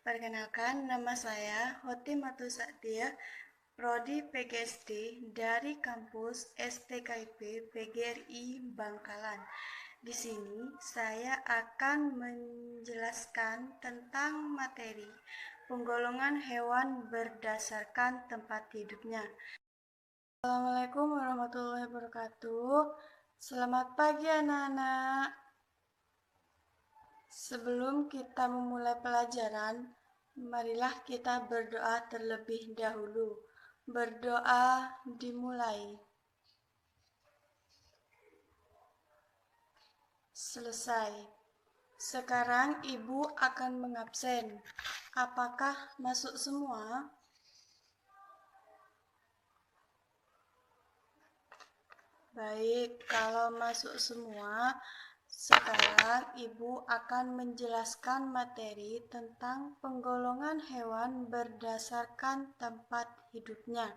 Perkenalkan, nama saya Hotimatu Saktia, Prodi PGSD dari kampus STKIP PGRI Bangkalan. Di sini saya akan menjelaskan tentang materi penggolongan hewan berdasarkan tempat hidupnya. Assalamualaikum warahmatullahi wabarakatuh. Selamat pagi anak-anak. Sebelum kita memulai pelajaran, marilah kita berdoa terlebih dahulu. Berdoa dimulai. Selesai. Sekarang ibu akan mengabsen. Apakah masuk semua? Baik, kalau masuk semua, sekarang ibu akan menjelaskan materi tentang penggolongan hewan berdasarkan tempat hidupnya.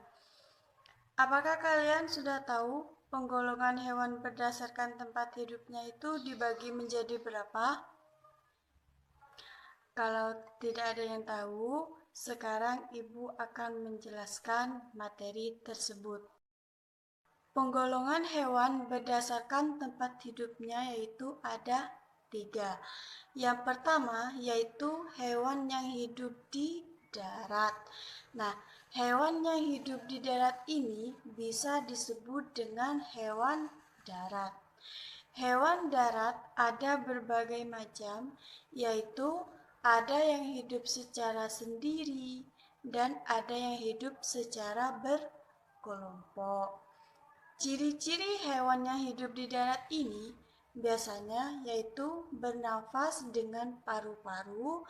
Apakah kalian sudah tahu penggolongan hewan berdasarkan tempat hidupnya itu dibagi menjadi berapa? Kalau tidak ada yang tahu, sekarang ibu akan menjelaskan materi tersebut. Penggolongan hewan berdasarkan tempat hidupnya yaitu ada 3. Yang pertama yaitu hewan yang hidup di darat. Nah, hewan yang hidup di darat ini bisa disebut dengan hewan darat. Hewan darat ada berbagai macam, yaitu ada yang hidup secara sendiri dan ada yang hidup secara berkelompok. Ciri-ciri hewan yang hidup di darat ini biasanya yaitu bernafas dengan paru-paru,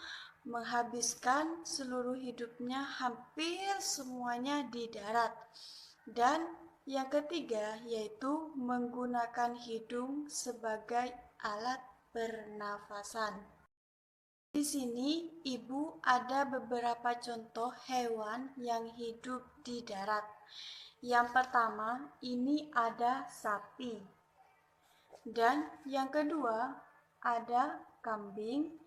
menghabiskan seluruh hidupnya hampir semuanya di darat. Dan yang ketiga yaitu menggunakan hidung sebagai alat pernafasan. Di sini ibu ada beberapa contoh hewan yang hidup di darat. Yang pertama, ini ada sapi. Dan yang kedua, ada kambing.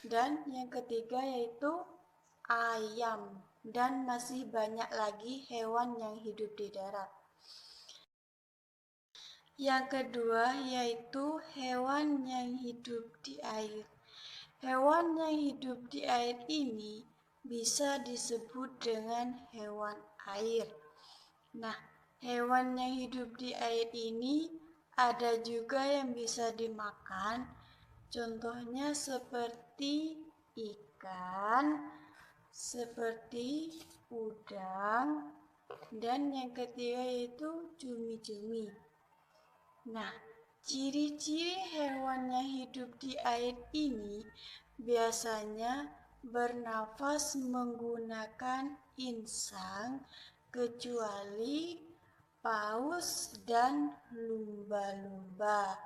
Dan yang ketiga yaitu ayam. Dan masih banyak lagi hewan yang hidup di darat. Yang kedua yaitu hewan yang hidup di air. Hewan yang hidup di air ini bisa disebut dengan hewan air. Nah, hewan yang hidup di air ini ada juga yang bisa dimakan. Contohnya seperti ikan, seperti udang, dan yang ketiga yaitu cumi-cumi. Nah, ciri-ciri hewan yang hidup di air ini biasanya bernafas menggunakan insang, kecuali paus dan lumba-lumba.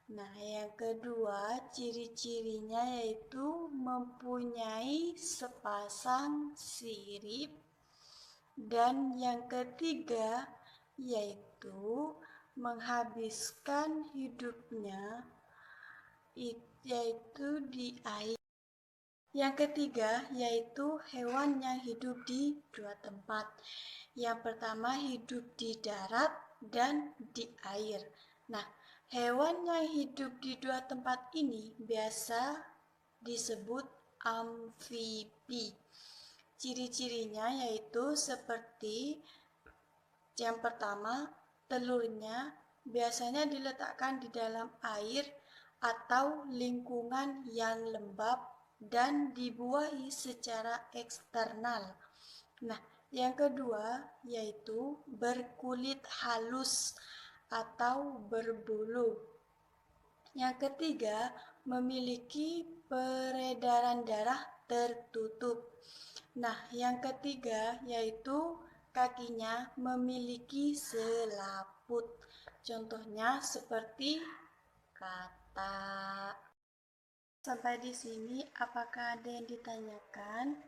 Nah, yang kedua ciri-cirinya yaitu mempunyai sepasang sirip. Dan yang ketiga yaitu menghabiskan hidupnya yaitu di air. Yang ketiga yaitu hewan yang hidup di 2 tempat. Yang pertama hidup di darat dan di air. Nah, hewan yang hidup di 2 tempat ini biasa disebut amfibi. Ciri-cirinya yaitu seperti yang pertama, telurnya biasanya diletakkan di dalam air atau lingkungan yang lembab dan dibuahi secara eksternal. Nah, yang kedua yaitu berkulit halus atau berbulu. Yang ketiga, memiliki peredaran darah tertutup. Nah, yang ketiga yaitu kakinya memiliki selaput. Contohnya seperti katak. Sampai di sini, apakah ada yang ditanyakan?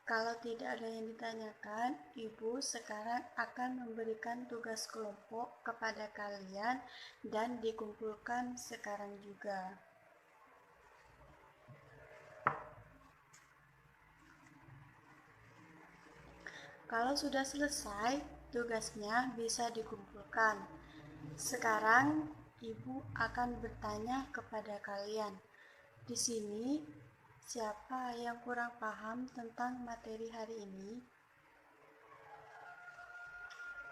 Kalau tidak ada yang ditanyakan, Ibu sekarang akan memberikan tugas kelompok kepada kalian dan dikumpulkan sekarang juga. Kalau sudah selesai, tugasnya bisa dikumpulkan. Sekarang, Ibu akan bertanya kepada kalian. Di sini, siapa yang kurang paham tentang materi hari ini?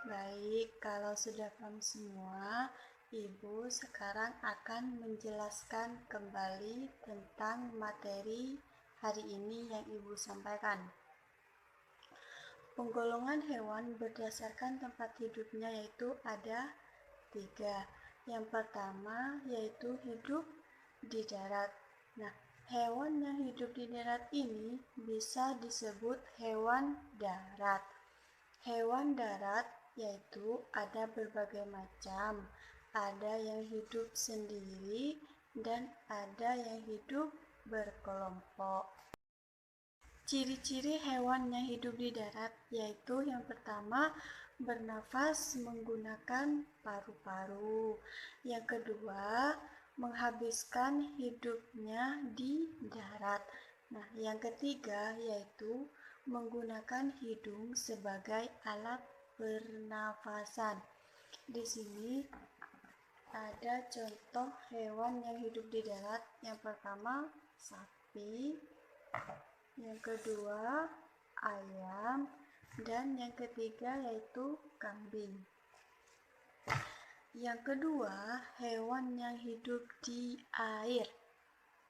Baik, kalau sudah paham semua, Ibu sekarang akan menjelaskan kembali tentang materi hari ini yang Ibu sampaikan. Penggolongan hewan berdasarkan tempat hidupnya yaitu ada 3. Yang pertama yaitu hidup di darat. Nah, hewan yang hidup di darat ini bisa disebut hewan darat. Hewan darat yaitu ada berbagai macam. Ada yang hidup sendiri dan ada yang hidup berkelompok. Ciri-ciri hewan yang hidup di darat yaitu yang pertama bernafas menggunakan paru-paru. Yang kedua, menghabiskan hidupnya di darat. Nah, yang ketiga yaitu menggunakan hidung sebagai alat pernafasan. Di sini ada contoh hewan yang hidup di darat. Yang pertama, sapi. Yang kedua, ayam. Dan yang ketiga yaitu kambing. Yang kedua, hewan yang hidup di air.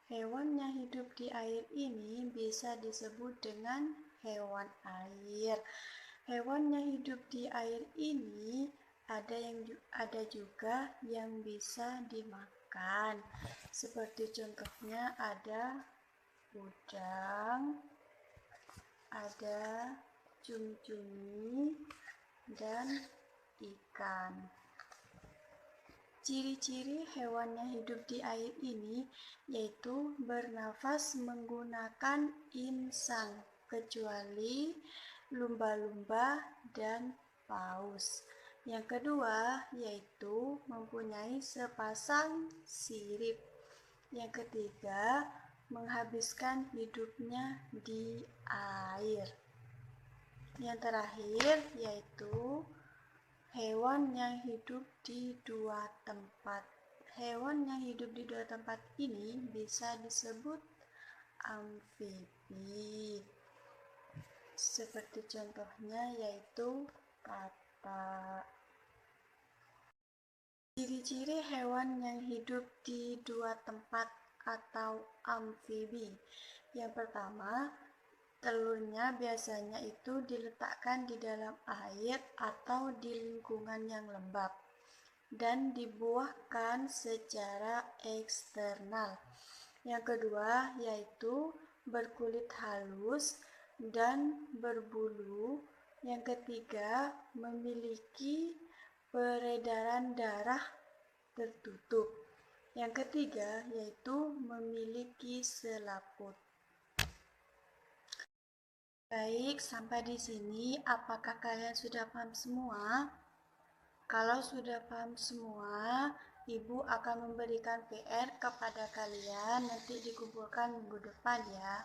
Hewan yang hidup di air ini bisa disebut dengan hewan air. Hewan yang hidup di air ini ada juga yang bisa dimakan. Seperti contohnya ada udang, ada cumi-cumi, dan ikan. Ciri-ciri hewan yang hidup di air ini yaitu bernafas menggunakan insang, kecuali lumba-lumba dan paus. Yang kedua yaitu mempunyai sepasang sirip. Yang ketiga, menghabiskan hidupnya di air. Yang terakhir yaitu hewan yang hidup di dua tempat. Hewan yang hidup di dua tempat ini bisa disebut amfibi. Seperti contohnya yaitu katak. Ciri-ciri hewan yang hidup di dua tempat atau amfibi. Yang pertama, telurnya biasanya itu diletakkan di dalam air atau di lingkungan yang lembab dan dibuahkan secara eksternal. Yang kedua yaitu berkulit halus dan berbulu. Yang ketiga, memiliki peredaran darah tertutup. Yang ketiga yaitu memiliki selaput. Baik, sampai di sini apakah kalian sudah paham semua? Kalau sudah paham semua, Ibu akan memberikan PR kepada kalian, nanti dikumpulkan minggu depan ya.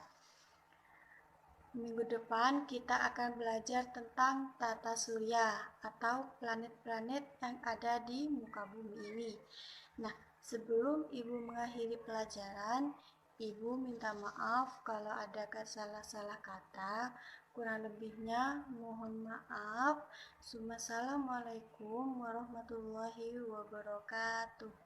Minggu depan kita akan belajar tentang tata surya atau planet-planet yang ada di muka bumi ini. Nah, sebelum Ibu mengakhiri pelajaran, Ibu minta maaf kalau ada salah-salah kata. Kurang lebihnya mohon maaf. Assalamualaikum warahmatullahi wabarakatuh.